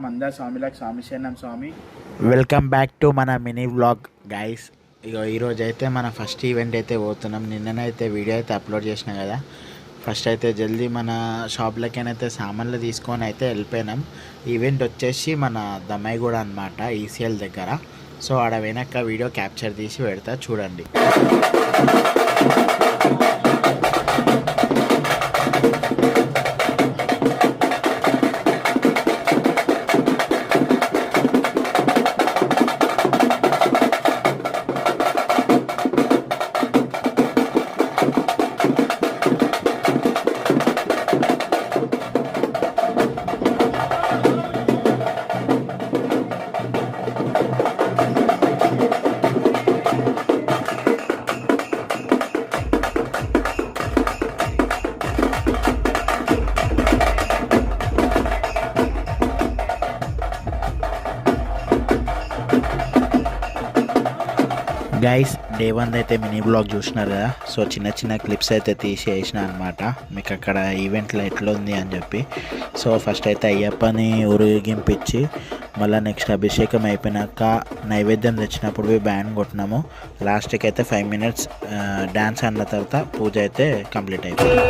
మందా స్వామిలకు స్వామి శరణం స్వామి. Welcome back to మన mini vlog guys. ఈరోజు అయితే మన ఫస్ట్ ఈవెంట్ అయితే పోతున్నాం. నిన్ననైతే వీడియో అయితే అప్లోడ్ చేసినా కదా. ఫస్ట్ అయితే జల్దీ మన షాప్లకైతే సామాన్లు తీసుకొని అయితే వెళ్ళిపోయినాం. ఈవెంట్ వచ్చేసి మన దమ్మాయిగూడ అనమాట, ఈసీఎల్ దగ్గర. సో ఆడ వెనక వీడియో క్యాప్చర్ తీసి పెడతా చూడండి. గైస్, డే 1 అయితే మినీ బ్లాగ్ చూసినారు కదా. సో చిన్న చిన్న క్లిప్స్ అయితే తీసి వేసిన అనమాట, మీకు అక్కడ ఈవెంట్లో ఎట్లా ఉంది అని చెప్పి. సో ఫస్ట్ అయితే అయ్యప్పని ఊరేగింపించి మళ్ళీ నెక్స్ట్ అభిషేకం అయిపోయినాక నైవేద్యం తెచ్చినప్పుడు బ్యాండ్ కొట్టినాము. లాస్ట్కి అయితే 5 minutes డ్యాన్స్ అన్న తర్వాత పూజ అయితే కంప్లీట్ అయిపోయింది.